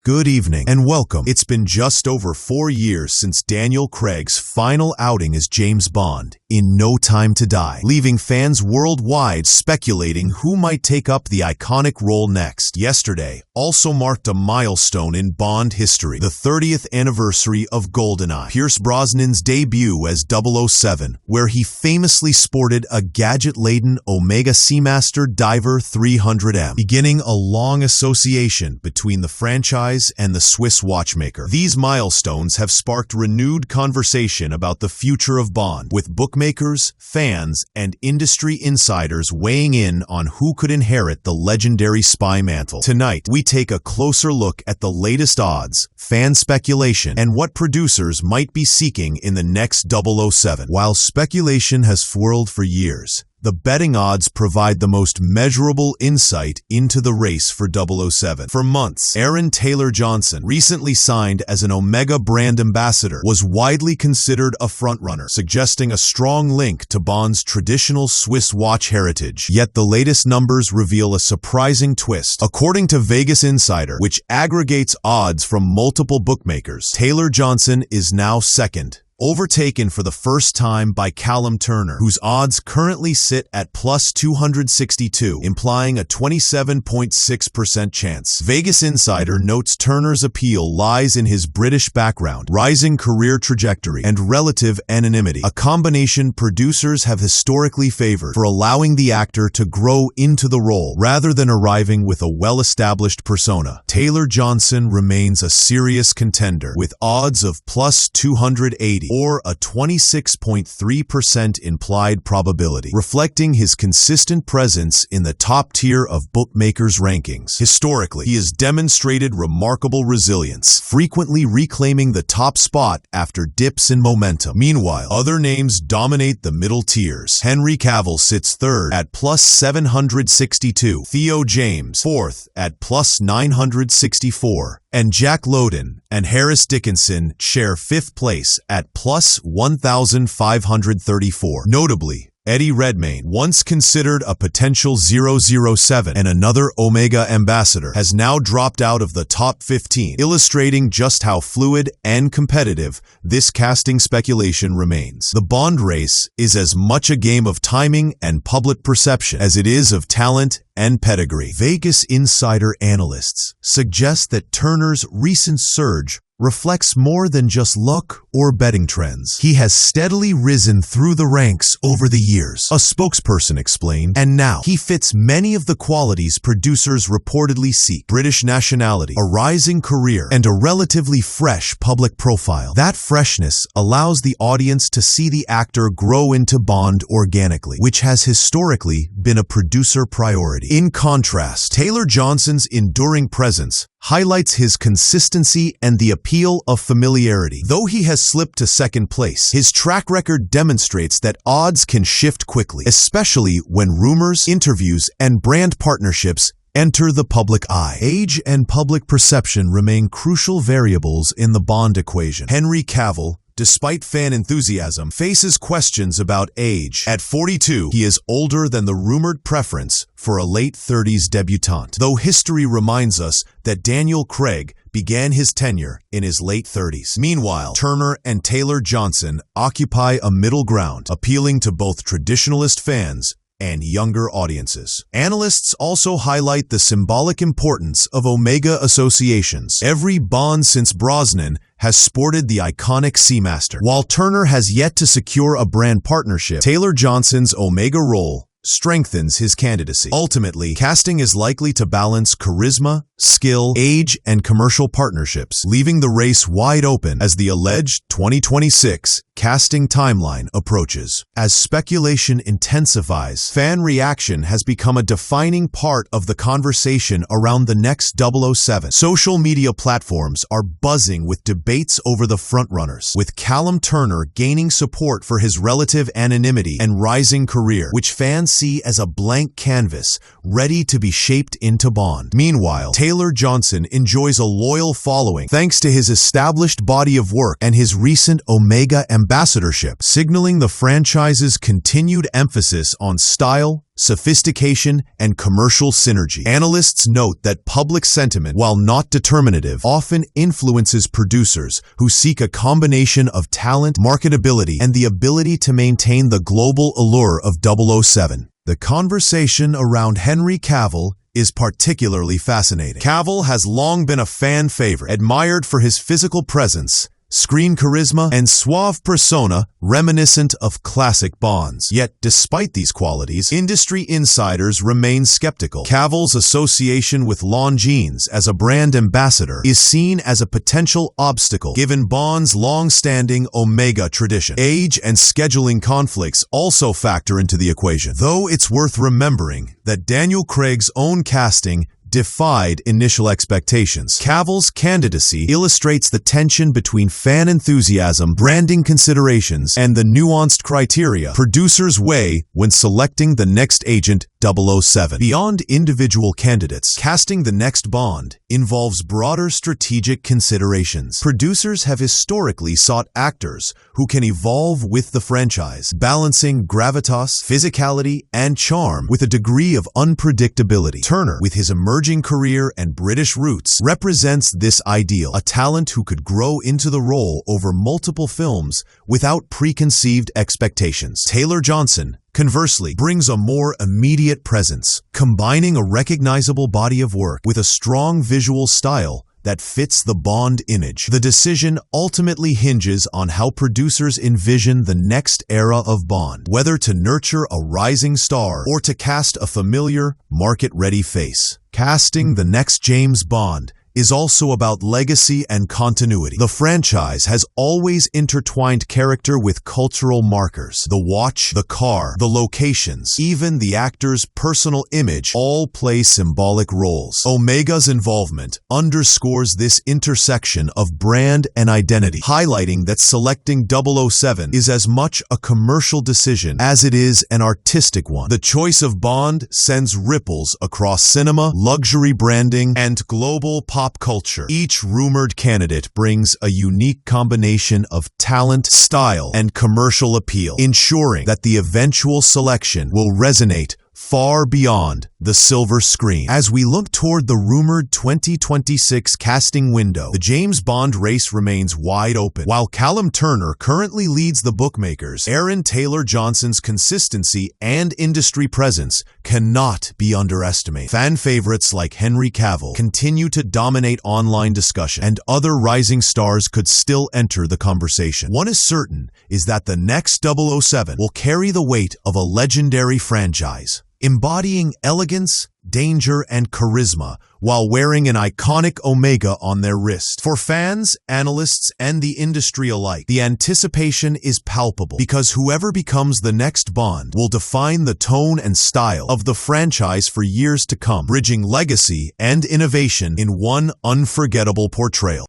Good evening and welcome. It's been just over 4 years since Daniel Craig's final outing as James Bond in No Time to Die, leaving fans worldwide speculating who might take up the iconic role next. Yesterday also marked a milestone in Bond history, the 30th anniversary of GoldenEye, Pierce Brosnan's debut as 007, where he famously sported a gadget-laden Omega Seamaster Diver 300M, beginning a long association between the franchise and the Swiss watchmaker. These milestones have sparked renewed conversation about the future of Bond, with bookmakers, fans, and industry insiders weighing in on who could inherit the legendary spy mantle. Tonight, we take a closer look at the latest odds, fan speculation, and what producers might be seeking in the next 007. While speculation has swirled for years, the betting odds provide the most measurable insight into the race for 007. For months, Aaron Taylor Johnson, recently signed as an Omega brand ambassador, was widely considered a frontrunner, suggesting a strong link to Bond's traditional Swiss watch heritage. Yet the latest numbers reveal a surprising twist. According to Vegas Insider, which aggregates odds from multiple bookmakers, Taylor Johnson is now second, overtaken for the first time by Callum Turner, whose odds currently sit at plus 262, implying a 27.6% chance. Vegas Insider notes Turner's appeal lies in his British background, rising career trajectory, and relative anonymity, a combination producers have historically favored for allowing the actor to grow into the role rather than arriving with a well-established persona. Taylor Johnson remains a serious contender, with odds of plus 280, or a 26.3% implied probability, reflecting his consistent presence in the top tier of bookmakers' rankings. Historically, he has demonstrated remarkable resilience, frequently reclaiming the top spot after dips in momentum. Meanwhile, other names dominate the middle tiers. Henry Cavill sits third at plus 762, Theo James fourth at plus 964, and Jack Lowden and Harris Dickinson share fifth place at plus 1,534. Notably, Eddie Redmayne, once considered a potential 007 and another Omega ambassador, has now dropped out of the top 15, illustrating just how fluid and competitive this casting speculation remains. The Bond race is as much a game of timing and public perception as it is of talent and pedigree. Vegas Insider analysts suggest that Turner's recent surge reflects more than just luck or betting trends. He has steadily risen through the ranks over the years, a spokesperson explained, and now he fits many of the qualities producers reportedly seek: British nationality, a rising career, and a relatively fresh public profile. That freshness allows the audience to see the actor grow into Bond organically, which has historically been a producer priority. In contrast, Taylor Johnson's enduring presence highlights his consistency and the appeal of familiarity. Though he has slipped to second place, his track record demonstrates that odds can shift quickly, especially when rumors, interviews, and brand partnerships enter the public eye. Age and public perception remain crucial variables in the Bond equation. Henry Cavill, despite fan enthusiasm, faces questions about age. At 42, he is older than the rumored preference for a late 30s debutante, though history reminds us that Daniel Craig began his tenure in his late 30s. Meanwhile, Turner and Taylor Johnson occupy a middle ground, appealing to both traditionalist fans and younger audiences. Analysts also highlight the symbolic importance of Omega associations. Every Bond since Brosnan has sported the iconic Seamaster. While Turner has yet to secure a brand partnership, Taylor Johnson's Omega role strengthens his candidacy. Ultimately, casting is likely to balance charisma, skill, age, and commercial partnerships, leaving the race wide open as the alleged 2026 casting timeline approaches. As speculation intensifies, fan reaction has become a defining part of the conversation around the next 007. Social media platforms are buzzing with debates over the frontrunners, with Callum Turner gaining support for his relative anonymity and rising career, which fans see as a blank canvas ready to be shaped into Bond. Meanwhile, Taylor Johnson enjoys a loyal following thanks to his established body of work and his recent Omega ambassadorship, signaling the franchise's continued emphasis on style, sophistication, and commercial synergy. Analysts note that public sentiment, while not determinative, often influences producers who seek a combination of talent, marketability, and the ability to maintain the global allure of 007. The conversation around Henry Cavill is particularly fascinating. Cavill has long been a fan favorite, admired for his physical presence, screen charisma, and suave persona reminiscent of classic Bonds. Yet, despite these qualities, industry insiders remain skeptical. Cavill's association with Longines as a brand ambassador is seen as a potential obstacle, given Bond's long-standing Omega tradition. Age and scheduling conflicts also factor into the equation, though it's worth remembering that Daniel Craig's own casting defied initial expectations. Cavill's candidacy illustrates the tension between fan enthusiasm, branding considerations, and the nuanced criteria producers weigh when selecting the next agent 007. Beyond individual candidates, casting the next Bond involves broader strategic considerations. Producers have historically sought actors who can evolve with the franchise, balancing gravitas, physicality, and charm with a degree of unpredictability. Turner, with his emerging career and British roots, represents this ideal, a talent who could grow into the role over multiple films without preconceived expectations. Taylor-Johnson, conversely, brings a more immediate presence, combining a recognizable body of work with a strong visual style that fits the Bond image. The decision ultimately hinges on how producers envision the next era of Bond, whether to nurture a rising star or to cast a familiar, market-ready face. Casting the next James Bond is also about legacy and continuity. The franchise has always intertwined character with cultural markers. The watch, the car, the locations, even the actor's personal image all play symbolic roles. Omega's involvement underscores this intersection of brand and identity, highlighting that selecting 007 is as much a commercial decision as it is an artistic one. The choice of Bond sends ripples across cinema, luxury branding, and global pop culture. Each rumored candidate brings a unique combination of talent, style, and commercial appeal, ensuring that the eventual selection will resonate far beyond the silver screen. As we look toward the rumored 2026 casting window, the James Bond race remains wide open. While Callum Turner currently leads the bookmakers, Aaron Taylor-Johnson's consistency and industry presence cannot be underestimated. Fan favorites like Henry Cavill continue to dominate online discussion, and other rising stars could still enter the conversation. One is certain is that the next 007 will carry the weight of a legendary franchise, embodying elegance, danger, and charisma while wearing an iconic Omega on their wrist. For fans, analysts, and the industry alike, the anticipation is palpable because whoever becomes the next Bond will define the tone and style of the franchise for years to come, bridging legacy and innovation in one unforgettable portrayal.